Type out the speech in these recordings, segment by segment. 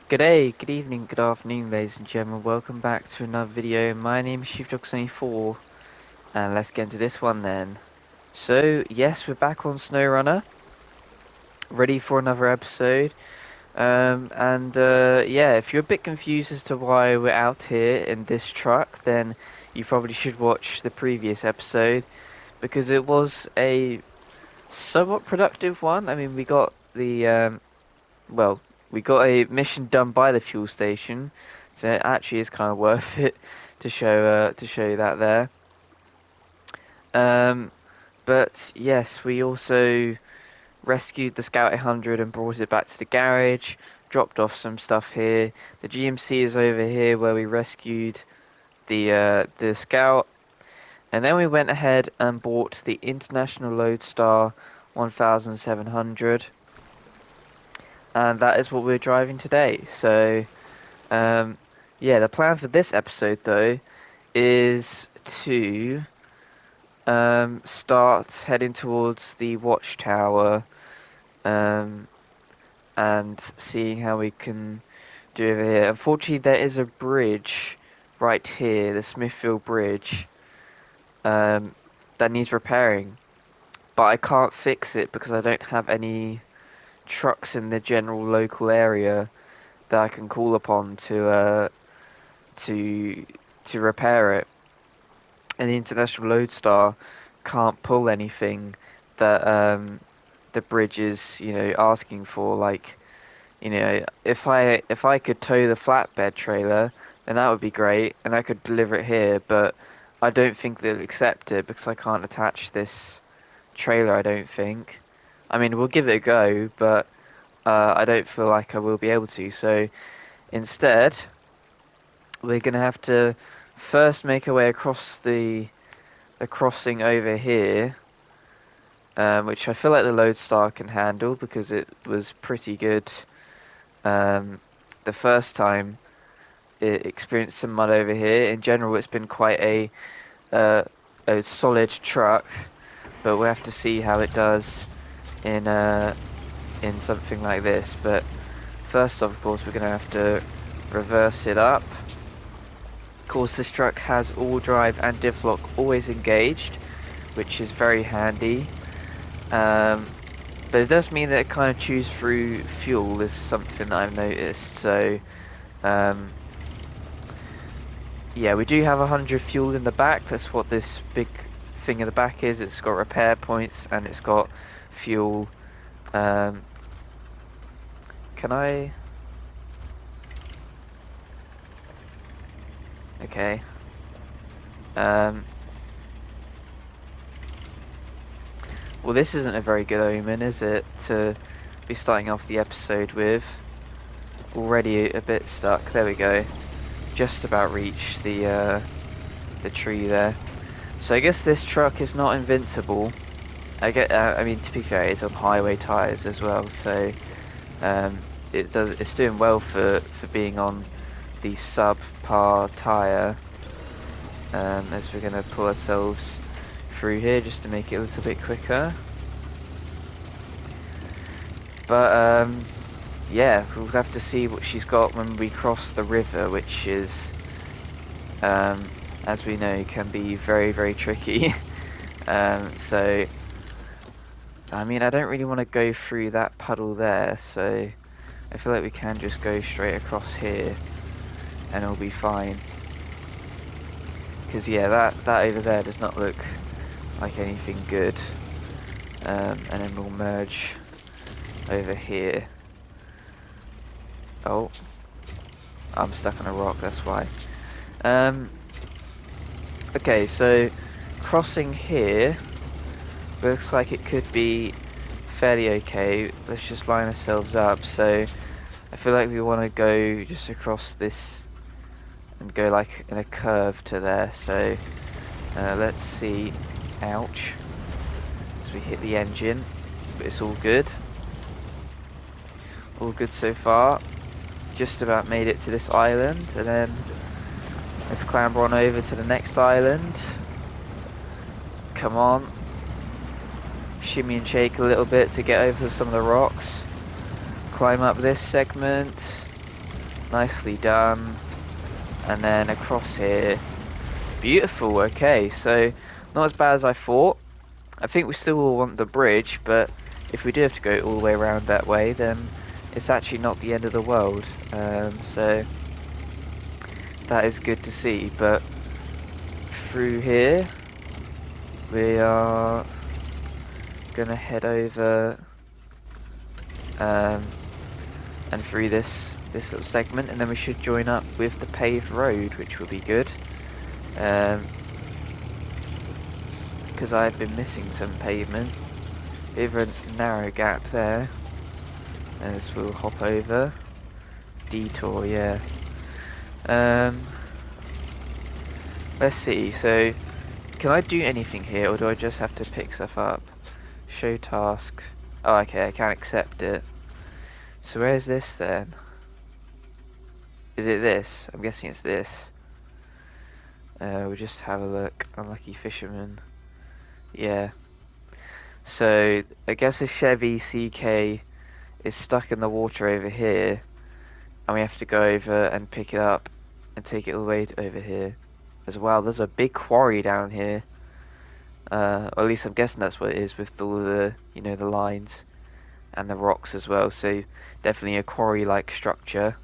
Good day, good evening, good afternoon, ladies and gentlemen. Welcome back to another video. My name is SheepDog74, and let's get into this one then. So, yes, we're back on SnowRunner, ready for another episode. Yeah, if you're a bit confused as to why we're out here in this truck, then you probably should watch the previous episode, because it was a somewhat productive one. I mean, well, we got a mission done by the fuel station, so it actually is kind of worth it to show you that there. Um, but yes, we also rescued the Scout 800 and brought it back to the garage. Dropped off some stuff here. The GMC is over here where we rescued the Scout, and then we went ahead and bought the International Loadstar 1700. And that is what we're driving today. So, um, yeah, the plan for this episode though is to start heading towards the watchtower um, and seeing how we can do over here. Unfortunately, there is a bridge right here, the Smithfield Bridge, um, that needs repairing, but I can't fix it because I don't have any trucks in the general local area that I can call upon to to repair it. And the International Loadstar can't pull anything that the bridge is, asking for. Like, if I could tow the flatbed trailer, then that would be great, and I could deliver it here. But I don't think they'll accept it because I can't attach this trailer. I don't think. I mean, we'll give it a go, but I don't feel like I will be able to. So instead, we're gonna have to first make our way across the crossing over here, which I feel like the Loadstar can handle because it was pretty good um, the first time it experienced some mud over here. In general, it's been quite uh, a solid truck, but we'll have to see how it does in in something like this. But first, of course, we're gonna have to reverse it up. Of course, this truck has all drive and diff lock always engaged, which is very handy. Um, but it does mean that it kind of chews through fuel is something that I've noticed. So, um, yeah, we do have 100 fuel in the back. That's what this big thing in the back is. It's got repair points and it's got fuel. Um, can I? Okay. Um, well, this isn't a very good omen, is it? To be starting off the episode with. Already a bit stuck. There we go. Just about reached the tree there. So I guess this truck is not invincible. I mean, to be fair, it's on highway tires as well, so it's doing well for being on the subpar tire. As we're gonna pull ourselves through here just to make it a little bit quicker. But yeah, we'll have to see what she's got when we cross the river, which is, as we know, can be very, very tricky. So, I mean, I don't really want to go through that puddle there, so I feel like we can just go straight across here, and it'll be fine. Because, yeah, that over there does not look like anything good. And then we'll merge over here. Oh, I'm stuck on a rock, that's why. Okay, so crossing here looks like it could be fairly okay. Let's just line ourselves up. So I feel like we want to go just across this and go like in a curve to there. So let's see. Ouch. As we hit the engine, but it's all good. All good so far. Just about made it to this island, and then let's clamber on over to the next island. Come on. Shimmy and shake a little bit to get over some of the rocks. Climb up this segment. Nicely done. And then across here. Beautiful, okay, so not as bad as I thought. I think we still will want the bridge, but if we do have to go all the way around that way, then it's actually not the end of the world. So that is good to see, but through here, we are gonna head over um, and through this little segment, and then we should join up with the paved road, which will be good. Because I've been missing some pavement. Bit of a narrow gap there, as we'll hop over. Detour, yeah. Let's see, so can I do anything here, or do I just have to pick stuff up? Show task. Oh, okay, I can't accept it. So where's this then? Is it this? I'm guessing it's this. We'll just have a look. Unlucky fisherman. Yeah. So I guess a Chevy CK is stuck in the water over here, and we have to go over and pick it up and take it all the way over here as well. There's a big quarry down here. Or at least I'm guessing that's what it is, with all the, you know, the lines and the rocks as well. So definitely a quarry-like structure.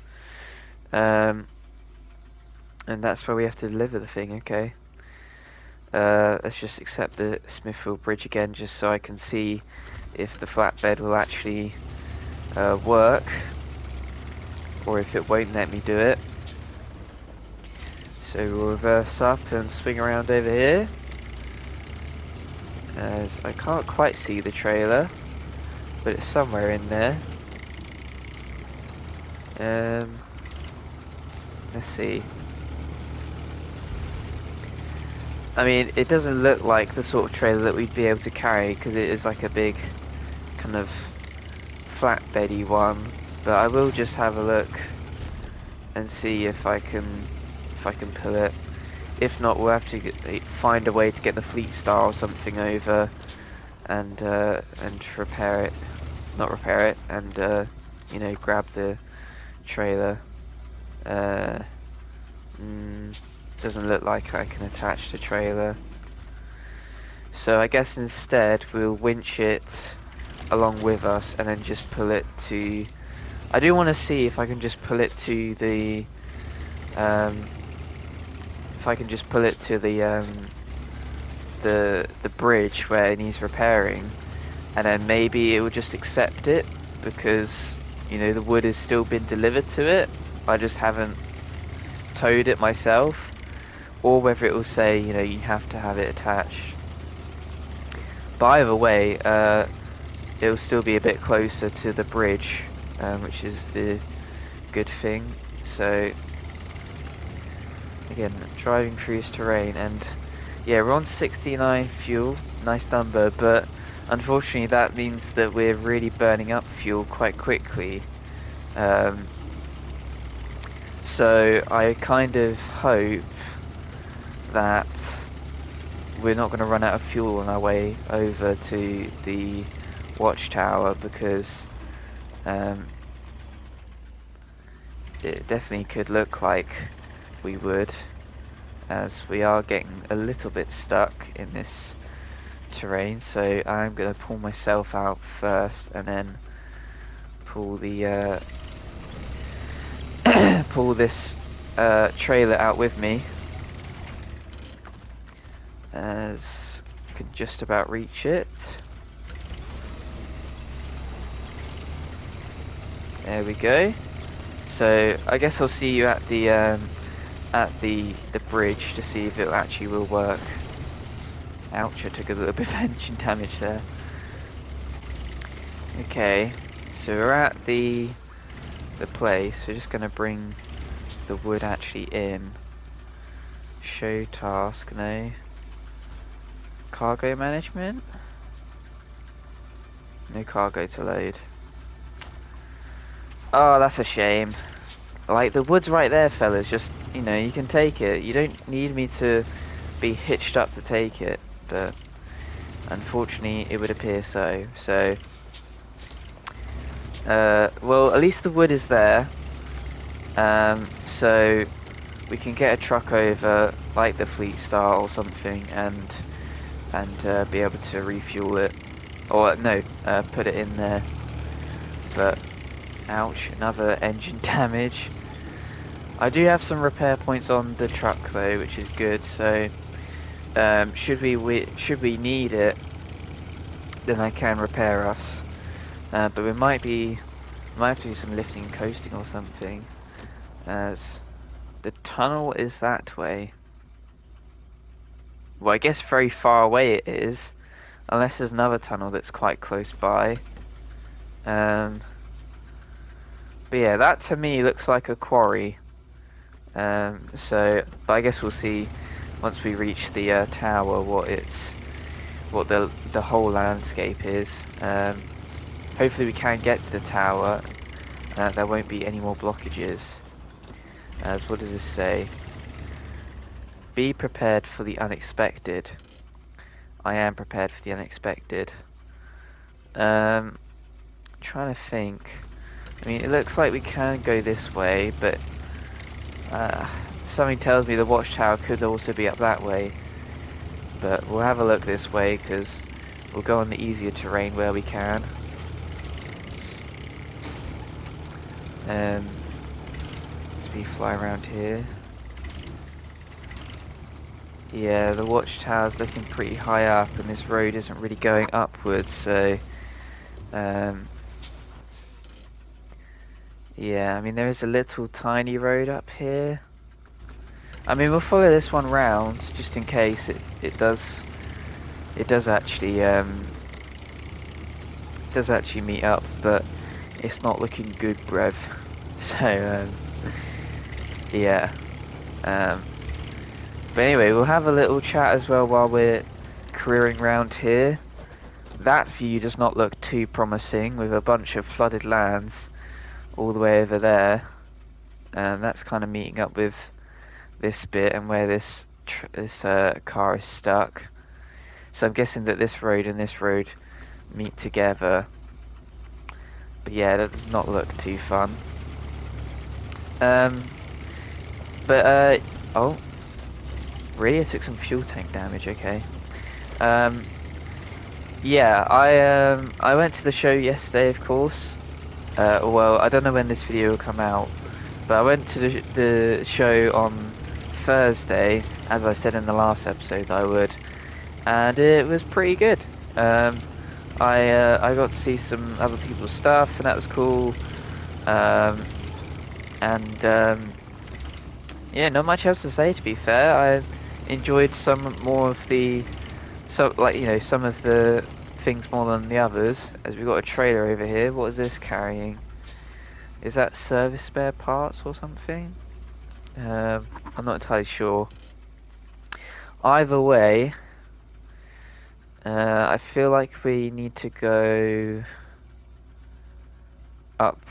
And that's where we have to deliver the thing. Okay. Let's just accept the Smithfield Bridge again, just so I can see if the flatbed will actually work, or if it won't let me do it. So we'll reverse up and swing around over here, as I can't quite see the trailer, but it's somewhere in there. Let's see. I mean, it doesn't look like the sort of trailer that we'd be able to carry, because it is like a big kind of flatbeddy one, but I will just have a look and see if I can pull it. If not, we'll have to find a way to get the Fleet Star or something over and repair it. Not repair it, and you know, grab the trailer. Doesn't look like I can attach the trailer. So I guess instead we'll winch it along with us and then just pull it to... I do want to see if I can just pull it to the... if I can just pull it to the bridge where it needs repairing, and then maybe it will just accept it, because, you know, the wood has still been delivered to it. I just haven't towed it myself, or whether it will say, you know, you have to have it attached. But either way, it will still be a bit closer to the bridge, which is the good thing. So again, driving through this terrain, and yeah, we're on 69 fuel, nice number, but unfortunately that means that we're really burning up fuel quite quickly. So I kind of hope that we're not going to run out of fuel on our way over to the watchtower, because it definitely could look like we would, as we are getting a little bit stuck in this terrain. So I'm going to pull myself out first, and then pull the pull this trailer out with me, as I can just about reach it. There we go. So I guess I'll see you at the bridge to see if it actually will work. Ouch, I took a little bit of engine damage there. Okay, so we're at the place. We're just gonna bring the wood actually in. Show task, no. Cargo management? No cargo to load. Oh, that's a shame. Like, the wood's right there, fellas. Just, you know, you can take it. You don't need me to be hitched up to take it, but unfortunately it would appear so. So, well, at least the wood is there. So we can get a truck over, like the Fleet Star or something, and be able to refuel it. Or no, put it in there. But ouch, another engine damage. I do have some repair points on the truck though, which is good. So should we need it, then I can repair us. But we might have to do some lifting and coasting or something, as the tunnel is that way. Well, I guess very far away it is, unless there's another tunnel that's quite close by. But yeah, that to me looks like a quarry. But I guess we'll see once we reach the tower what the whole landscape is. Hopefully we can get to the tower. There won't be any more blockages. As what does this say? Be prepared for the unexpected. I am prepared for the unexpected. Trying to think. I mean, it looks like we can go this way, but something tells me the watchtower could also be up that way. But we'll have a look this way, because we'll go on the easier terrain where we can. Let's fly around here. Yeah, the watchtower's looking pretty high up, and this road isn't really going upwards, so yeah, I mean there is a little tiny road up here. I mean we'll follow this one round just in case it does actually meet up, but it's not looking good, bruv. So yeah. But anyway, we'll have a little chat as well while we're careering round here. That view does not look too promising, with a bunch of flooded lands all the way over there. That's kind of meeting up with this bit and where this car is stuck. So I'm guessing that this road and this road meet together. But yeah, that does not look too fun. Oh, really? I took some fuel tank damage. Okay. Yeah, I went to the show yesterday, of course. Well, I don't know when this video will come out, but I went to the show on Thursday, as I said in the last episode I would, and it was pretty good. I got to see some other people's stuff, and that was cool. Yeah, not much else to say, to be fair. I enjoyed some more of some of the things more than the others. As we've got a trailer over here. What is this carrying? Is that service spare parts or something? I'm not entirely sure. Either way, I feel like we need to go up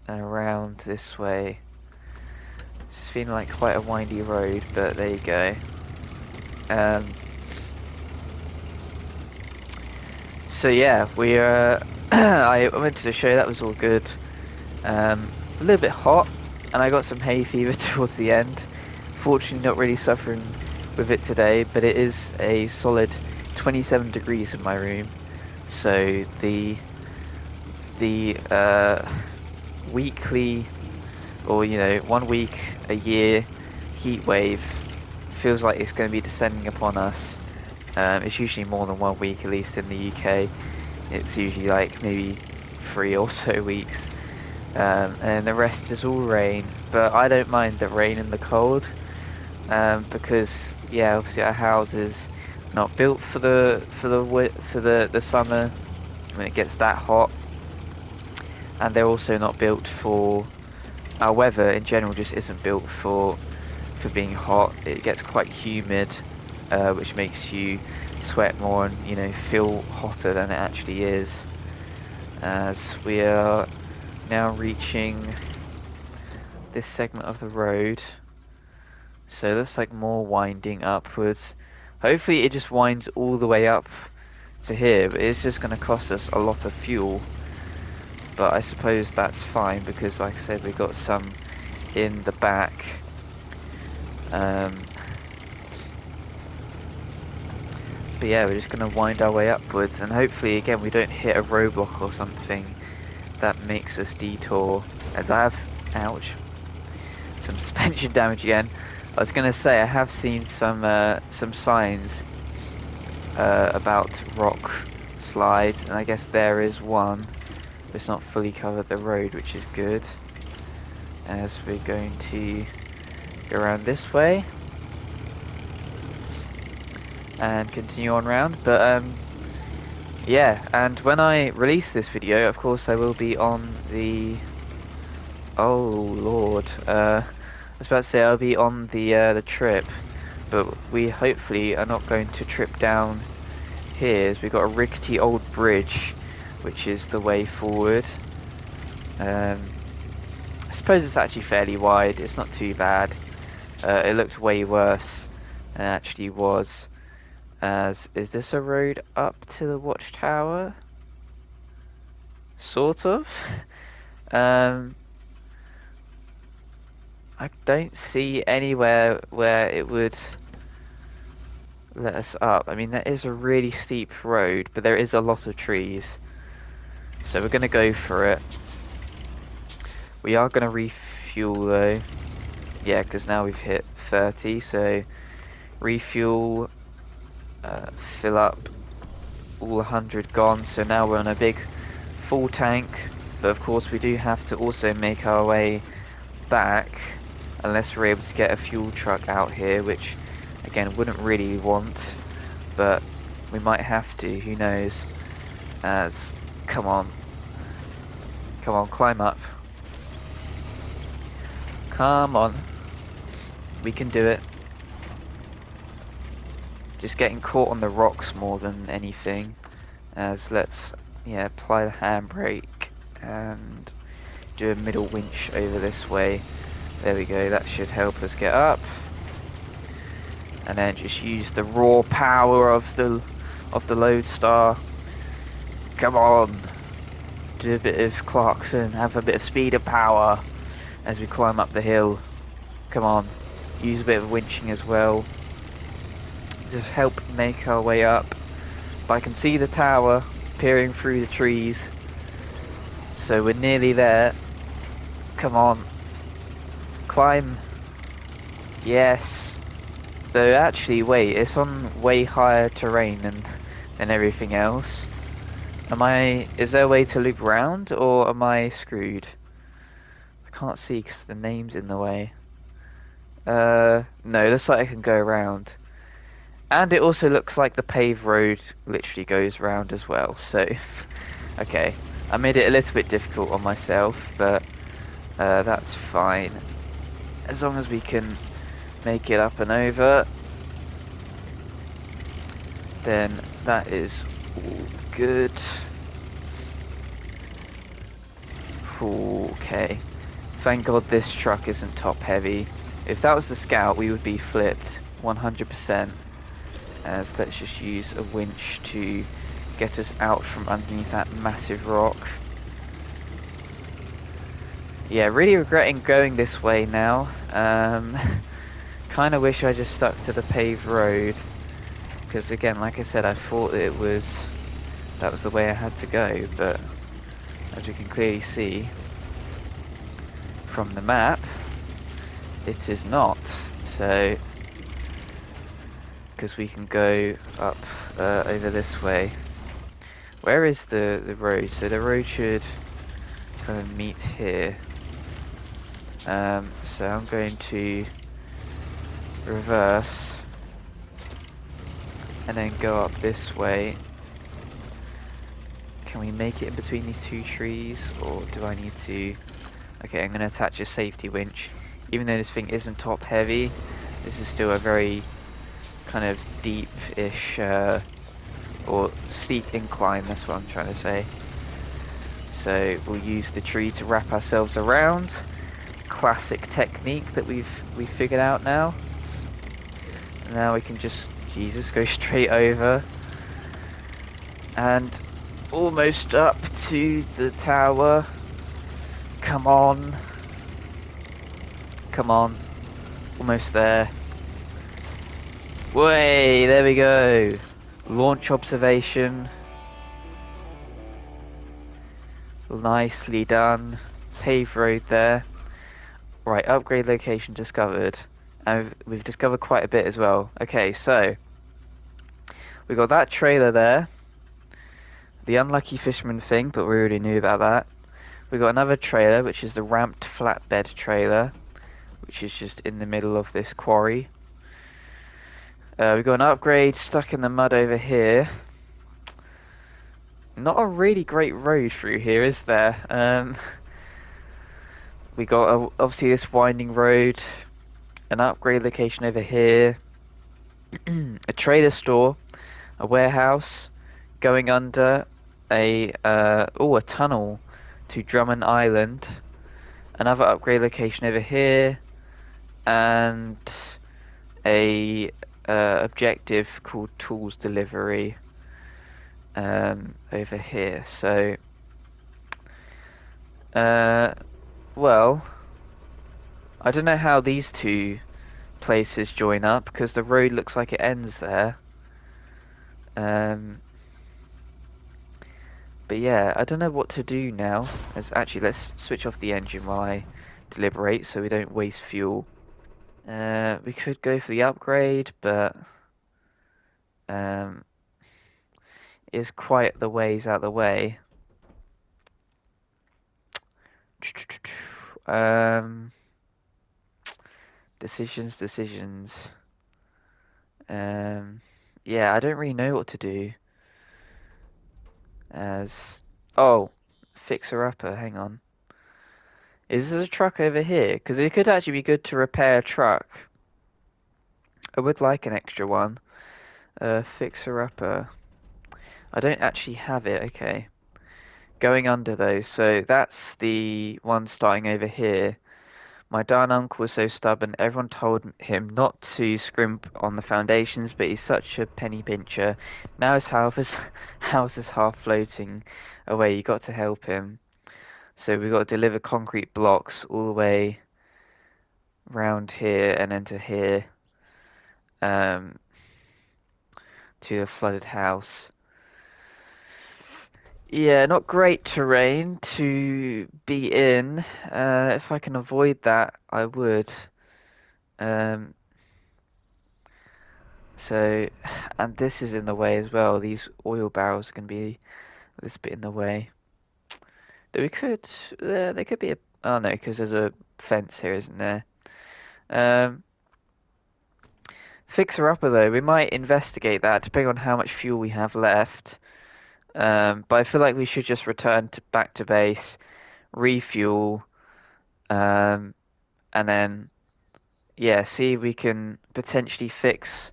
and around this way. It's feeling like quite a windy road, but there you go. So yeah, we I went to the show. That was all good. A little bit hot, and I got some hay fever towards the end. Fortunately, not really suffering with it today, but it is a solid 27 degrees in my room. So the weekly, or 1 week a year heat wave feels like it's going to be descending upon us. It's usually more than 1 week, at least in the UK. It's usually like maybe 3 or so weeks, and the rest is all rain. But I don't mind the rain and the cold, because yeah, obviously our house is not built for the summer when it gets that hot, and they're also not built for our weather in general. Just isn't built for being hot. It gets quite humid, which makes you sweat more and feel hotter than it actually is. As we are now reaching this segment of the road, so it looks like more winding upwards. Hopefully it just winds all the way up to here, but it's just going to cost us a lot of fuel. but I suppose that's fine because, like I said, we got some in the back. But yeah, we're just going to wind our way upwards, and hopefully, again, we don't hit a roadblock or something that makes us detour. As I have, ouch, some suspension damage again. I was going to say I have seen some signs about rock slides, and I guess there is one. It's not fully covered the road, which is good. As we're going to go around this way and continue on round. But yeah, and when I release this video, of course I will be on the... Oh lord, I was about to say I'll be on the trip, but we hopefully are not going to trip down here, as we've got a rickety old bridge, which is the way forward. I suppose it's actually fairly wide, it's not too bad. It looked way worse than it actually was. As, is this a road up to the watchtower? Sort of. I don't see anywhere where it would let us up. I mean, that is a really steep road, but there is a lot of trees. So we're going to go for it. We are going to refuel though. Yeah, because now we've hit 30, so refuel, fill up, all 100 gone. So now we're on a big full tank, but of course we do have to also make our way back, unless we're able to get a fuel truck out here, which again wouldn't really want, but we might have to, who knows. As, come on, climb up, come on, we can do it. Just getting caught on the rocks more than anything. As, let's, yeah, apply the handbrake and do a middle winch over this way. There we go, that should help us get up. And then just use the raw power of the Loadstar. Come on, do a bit of Clarkson, have a bit of speed and power as we climb up the hill. Come on, use a bit of winching as well. Just help make our way up. But I can see the tower peering through the trees, so we're nearly there. Come on, climb. Yes. Though actually, wait, it's on way higher terrain than everything else. Is there a way to loop round, or am I screwed? I can't see because the name's in the way. No, looks like I can go around. And it also looks like the paved road literally goes round as well, so... Okay, I made it a little bit difficult on myself, but that's fine. As long as we can make it up and over, then that is all good. Okay, thank God this truck isn't top heavy. If that was the Scout, we would be flipped 100%. As, let's just use a winch to get us out from underneath that massive rock. Yeah, really regretting going this way now. Kind of wish I just stuck to the paved road, because again, like I said, I thought that was the way I had to go, but as we can clearly see from the map, it is not. So, because we can go up over this way. Where is the road? So the road should kind of meet here. So I'm going to reverse and then go up this way. Can we make it in between these two trees, or do I need to... Okay, I'm going to attach a safety winch. Even though this thing isn't top heavy, this is still a very kind of deep-ish or steep incline, that's what I'm trying to say. So we'll use the tree to wrap ourselves around. Classic technique that we've figured out now. And now we can just, Jesus, go straight over. And Almost up to the tower. Come on. Come on. Almost there. Way, there we go. Launch observation. Nicely done. Paved road there. Right, upgrade location discovered. And we've discovered quite a bit as well. Okay, so we got that trailer there. The unlucky fisherman thing, but we already knew about that. We got another trailer, which is the ramped flatbed trailer, which is just in the middle of this quarry. We got an upgrade stuck in the mud over here. Not a really great road through here, is there? We got obviously this winding road, an upgrade location over here, a trader store, a warehouse, going under a tunnel to Drummond Island, another upgrade location over here, and a objective called tools delivery over here. So well, I don't know how these two places join up because the road looks like it ends there. But yeah, I don't know what to do now. Actually, let's switch off the engine while I deliberate so we don't waste fuel. We could go for the upgrade, but it's quite the ways out the way. Decisions. Yeah, I don't really know what to do. Oh, fixer-upper, hang on. Is there a truck over here? Because it could actually be good to repair a truck. I would like an extra one. Fixer-upper. I don't actually have it, okay. Going under though, so that's the one starting over here. My darn uncle was so stubborn, everyone told him not to scrimp on the foundations, but he's such a penny pincher. Now his house is half floating away, you got to help him. So we've got to deliver concrete blocks all the way round here and then to here, to the flooded house. Yeah, not great terrain to be in. If I can avoid that, I would. So, and this is in the way as well. These oil barrels are going to be this bit in the way. Though we could, there could be a. Oh no, because there's a fence here, isn't there? Fixer upper though, we might investigate that depending on how much fuel we have left. But I feel like we should just return back to base, refuel, and then yeah, see if we can potentially fix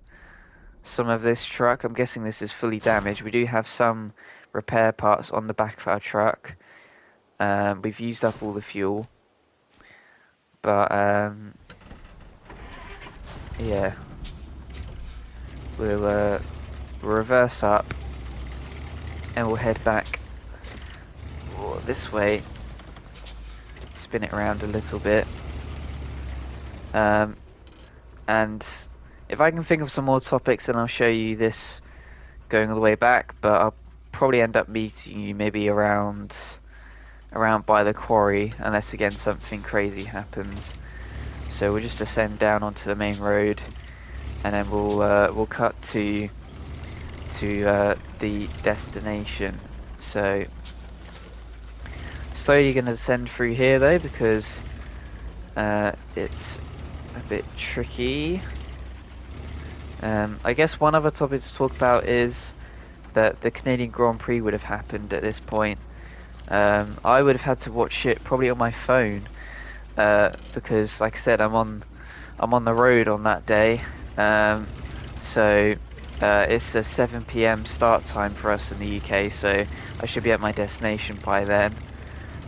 some of this truck. I'm guessing this is fully damaged. We do have some repair parts on the back of our truck. We've used up all the fuel, but yeah, we'll reverse up and we'll head back this way. Spin it around a little bit. And if I can think of some more topics, then I'll show you this going all the way back. But I'll probably end up meeting you maybe around by the quarry, unless again something crazy happens. So we'll just ascend down onto the main road, and then we'll cut to the destination. So slowly going to descend through here though, because it's a bit tricky. I guess one other topic to talk about is that the Canadian Grand Prix would have happened at this point. I would have had to watch it probably on my phone, because like I said, I'm on the road on that day. So it's a 7 PM start time for us in the UK, so I should be at my destination by then.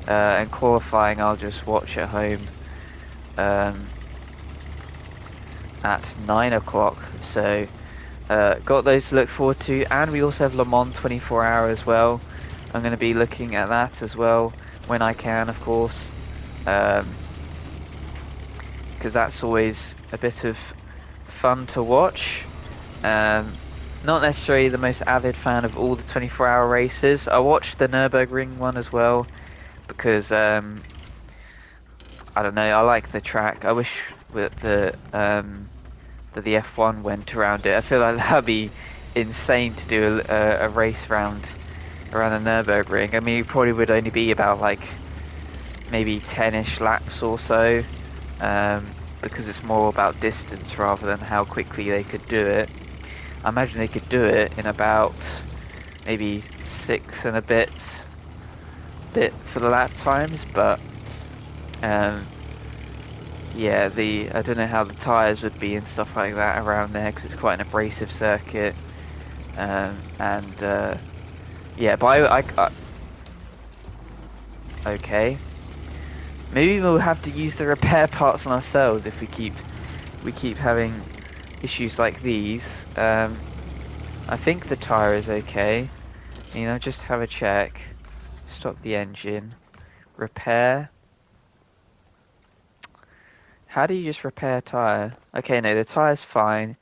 And qualifying I'll just watch at home at 9 o'clock. So got those to look forward to, and we also have Le Mans 24 hour as well. I'm going to be looking at that as well when I can, of course, because that's always a bit of fun to watch. Um, Not necessarily the most avid fan of all the 24-hour races. I watched the Nürburgring one as well because I don't know. I like the track. I wish that the F1 went around it. I feel like that'd be insane to do a race around the Nürburgring. I mean, it probably would only be about like maybe 10-ish laps or so, because it's more about distance rather than how quickly they could do it. I imagine they could do it in about maybe 6 and a bit for the lap times, but um, yeah, I don't know how the tyres would be and stuff like that around there because it's quite an abrasive circuit, and yeah, but okay. Maybe we'll have to use the repair parts on ourselves if we keep having issues like these. I think the tyre is okay. You know, just have a check. Stop the engine. Repair. How do you just repair a tyre? Okay, no, the tyre's fine.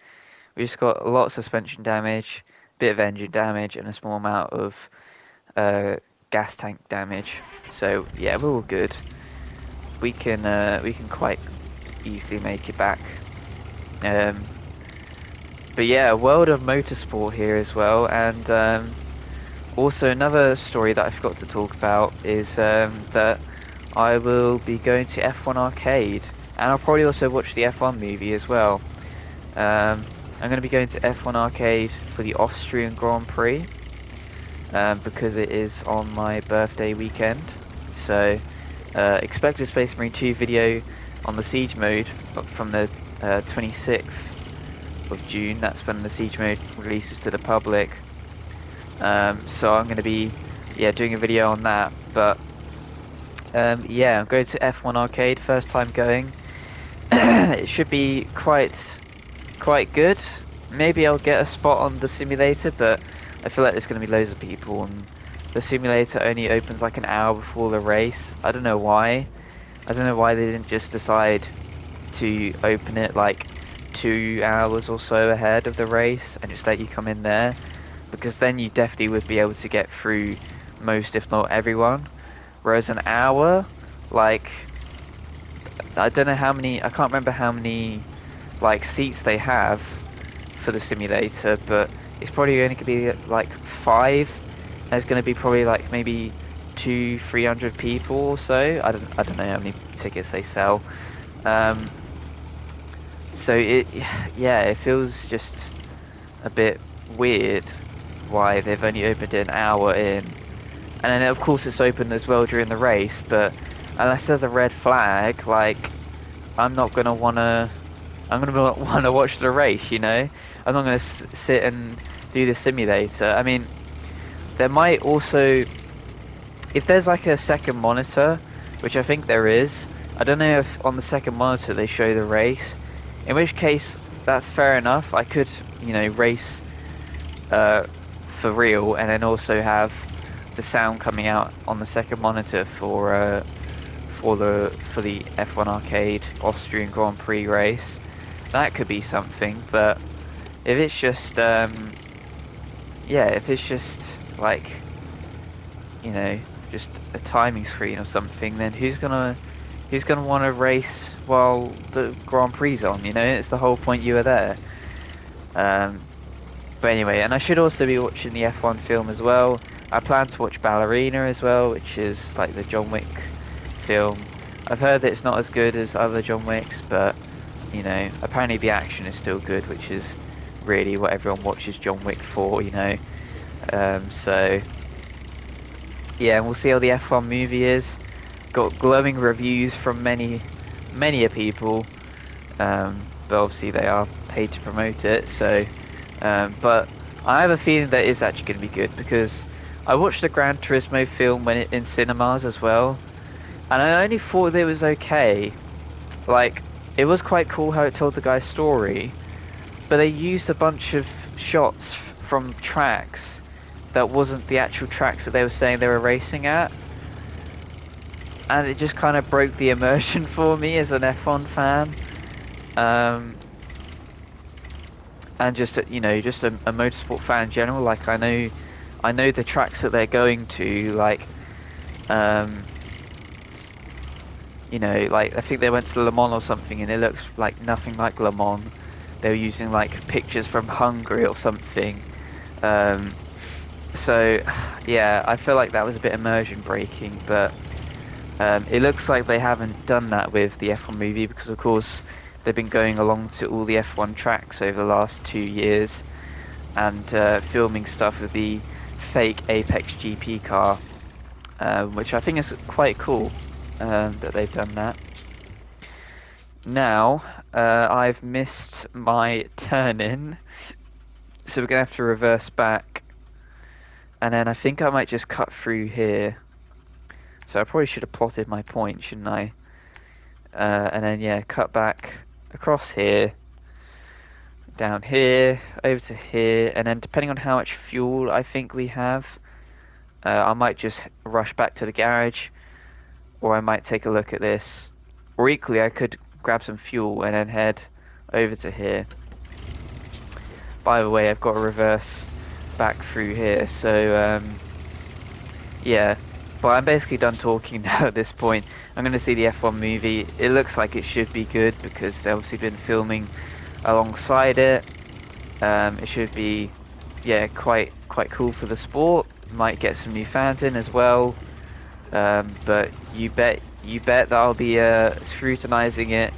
We just got a lot of suspension damage, bit of engine damage, and a small amount of uh, gas tank damage. So yeah, we're all good. We can quite easily make it back. Um, but yeah, world of motorsport here as well, and also another story that I forgot to talk about is that I will be going to F1 Arcade, and I'll probably also watch the F1 movie as well. I'm going to be going to F1 Arcade for the Austrian Grand Prix, because it is on my birthday weekend. So expect a Space Marine 2 video on the Siege mode from the 26th of June. That's when the Siege mode releases to the public. So I'm going to be doing a video on that. But yeah, I'm going to F1 Arcade, first time going. It should be quite good. Maybe I'll get a spot on the simulator, but I feel like there's going to be loads of people, and the simulator only opens like an hour before the race. I don't know why. I don't know why they didn't just decide to open it like 2 hours or so ahead of the race and just let you come in there, because then you definitely would be able to get through most, if not everyone. Whereas an hour, like, I don't know how many, I can't remember how many like seats they have for the simulator, but it's probably only going to be like 5. There's going to be probably like maybe 200-300 people or so. I don't know how many tickets they sell. So it feels just a bit weird why they've only opened it an hour in, and then of course it's open as well during the race. But unless there's a red flag, like, I'm not gonna wanna watch the race, you know? I'm not gonna sit and do the simulator. I mean, there might also, if there's like a second monitor, which I think there is, I don't know if on the second monitor they show the race, in which case that's fair enough. I could, you know, race for real and then also have the sound coming out on the second monitor for the F1 Arcade Austrian Grand Prix race. That could be something. But if it's just if it's just like, you know, just a timing screen or something, then who's gonna want to race while the Grand Prix's on? You know, it's the whole point you were there. But anyway, and I should also be watching the F1 film as well. I plan to watch Ballerina as well, which is like the John Wick film. I've heard that it's not as good as other John Wicks, but you know, apparently the action is still good, which is really what everyone watches John Wick for, you know. So yeah, and we'll see how the F1 movie is. Got glowing reviews from many a people, but obviously they are paid to promote it. So, but I have a feeling that it's actually going to be good, because I watched the Gran Turismo film when in cinemas as well, and I only thought that it was okay. Like, it was quite cool how it told the guy's story, but they used a bunch of shots from tracks that wasn't the actual tracks that they were saying they were racing at, and it just kind of broke the immersion for me as an F1 fan. Um, and just just a motorsport fan in general. Like I know the tracks that they're going to. Like um, like I think they went to Le Mans or something, and it looks like nothing like Le Mans. They were using like pictures from Hungary or something. Um, so yeah, I feel like that was a bit immersion breaking, but it looks like they haven't done that with the F1 movie because of course they've been going along to all the F1 tracks over the last 2 years and filming stuff with the fake Apex GP car, which I think is quite cool that they've done that. Now, I've missed my turn in, so we're gonna have to reverse back, and then I think I might just cut through here. So I probably should have plotted my point, shouldn't I? And then yeah, cut back across here, down here, over to here, and then depending on how much fuel I think we have, I might just rush back to the garage, or I might take a look at this, or equally I could grab some fuel and then head over to here. By the way, I've got to reverse back through here, so yeah. But I'm basically done talking now at this point. I'm going to see the F1 movie. It looks like it should be good because they've obviously been filming alongside it. It should be, yeah, quite cool for the sport. Might get some new fans in as well. But you bet that I'll be scrutinizing it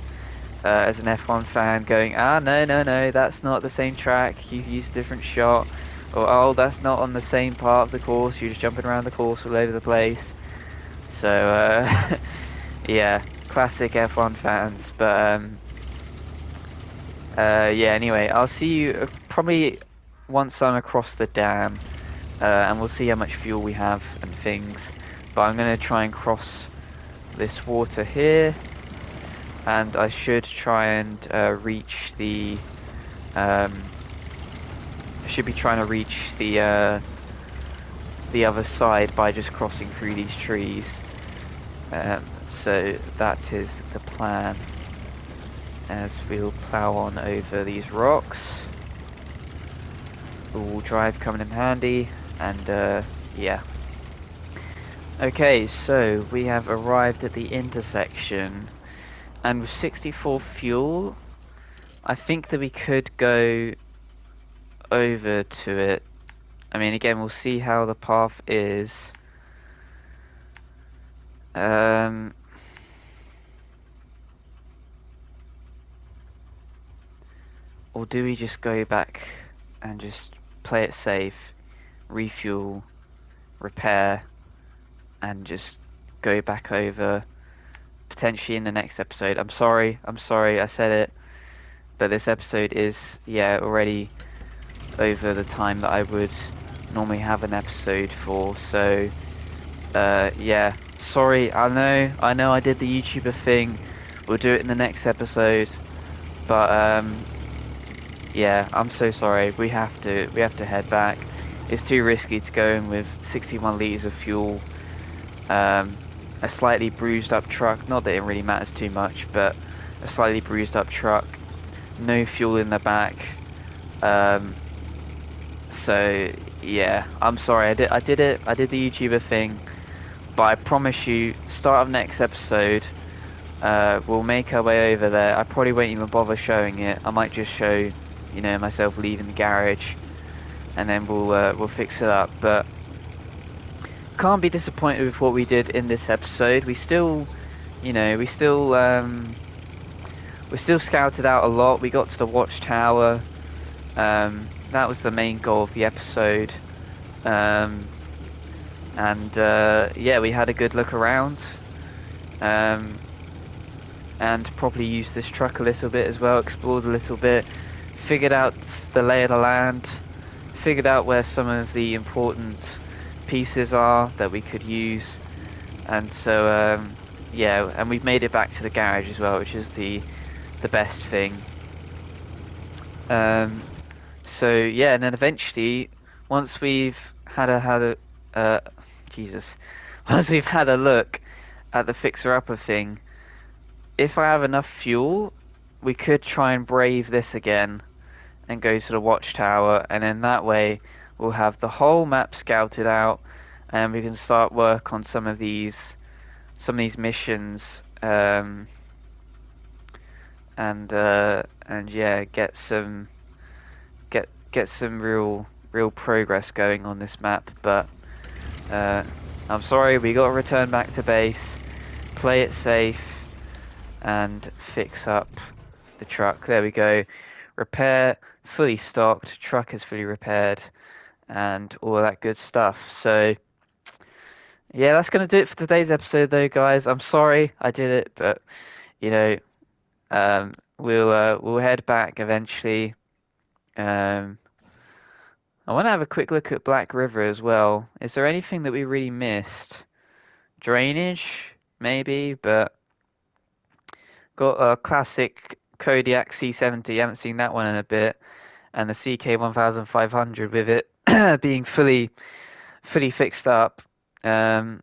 as an F1 fan, going, no, that's not the same track. You've used a different shot. Or, oh, that's not on the same part of the course. You're just jumping around the course all over the place. So, yeah, classic F1 fans. But, yeah, anyway, I'll see you probably once I'm across the dam. And we'll see how much fuel we have and things. But I'm going to try and cross this water here. And I should try and reach the... I should be trying to reach the other side by just crossing through these trees. So that is the plan as we'll plow on over these rocks. All drive coming in handy, and yeah. Okay, so we have arrived at the intersection, and with 64 fuel, I think that we could go over to it. I mean, again, we'll see how the path is. Or do we just go back and just play it safe, refuel, repair, and just go back over potentially in the next episode? I'm sorry, I said it, but this episode is, yeah, already over the time that I would normally have an episode for, so yeah, sorry. I know I did the YouTuber thing. We'll do it in the next episode, but yeah, I'm so sorry. We have to head back. It's too risky to go in with 61 liters of fuel, a slightly bruised up truck. Not that it really matters too much, but a slightly bruised up truck, no fuel in the back. So yeah, I'm sorry. I did it. I did the YouTuber thing, but I promise you, start of next episode, we'll make our way over there. I probably won't even bother showing it. I might just show, myself leaving the garage, and then we'll fix it up. But can't be disappointed with what we did in this episode. We still, we still scouted out a lot. We got to the watchtower. That was the main goal of the episode. And yeah, we had a good look around. And probably used this truck a little bit as well, explored a little bit, figured out the lay of the land, figured out where some of the important pieces are that we could use, and so yeah, and we've made it back to the garage as well, which is the best thing. So yeah, and then eventually, once we've had a uh Jesus. Once we've had a look at the fixer-upper thing, if I have enough fuel, we could try and brave this again and go to the watchtower, and then that way we'll have the whole map scouted out, and we can start work on some of these missions, and yeah, get some real progress going on this map. But uh, I'm sorry, we got to return back to base, play it safe, and fix up the truck. There we go. Repair fully stocked. Truck is fully repaired, and all that good stuff. So yeah, that's gonna do it for today's episode, though, guys. I'm sorry I did it, but you know, we'll head back eventually. Um, I want to have a quick look at Black River as well. Is there anything that we really missed? Drainage, maybe, but got a classic Kodiak C70. Haven't seen that one in a bit, and the CK 1500 with it being fully fixed up. Um,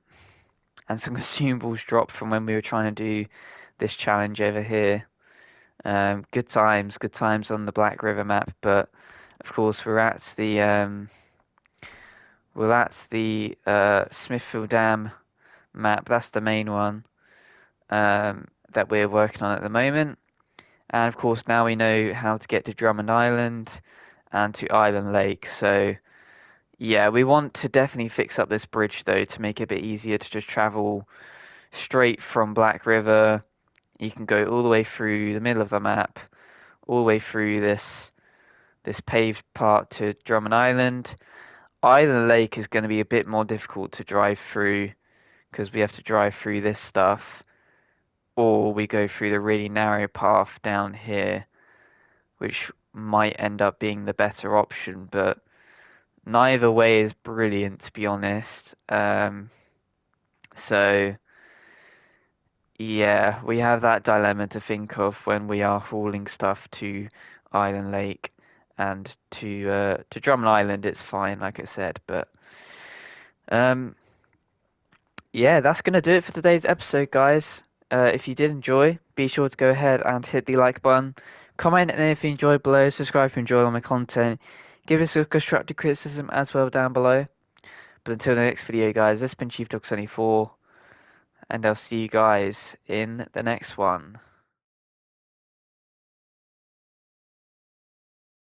and some consumables dropped from when we were trying to do this challenge over here. Good times on the Black River map, but of course we're at the Smithfield Dam map. That's the main one that we're working on at the moment. And of course now we know how to get to Drummond Island and to Island Lake. So yeah, we want to definitely fix up this bridge though to make it a bit easier to just travel straight from Black River. You can go all the way through the middle of the map, all the way through this paved part to Drummond Island. Island Lake is going to be a bit more difficult to drive through because we have to drive through this stuff, or we go through the really narrow path down here, which might end up being the better option, but neither way is brilliant to be honest. So yeah, we have that dilemma to think of when we are hauling stuff to Island Lake and to Drummond Island. It's fine, like I said, but um, yeah, that's gonna do it for today's episode, guys. If you did enjoy, be sure to go ahead and hit the like button, comment and if you enjoyed below, subscribe if you enjoy all my content, give us a constructive criticism as well down below. But until the next video, guys, this has been Chief Dog 74, and I'll see you guys in the next one.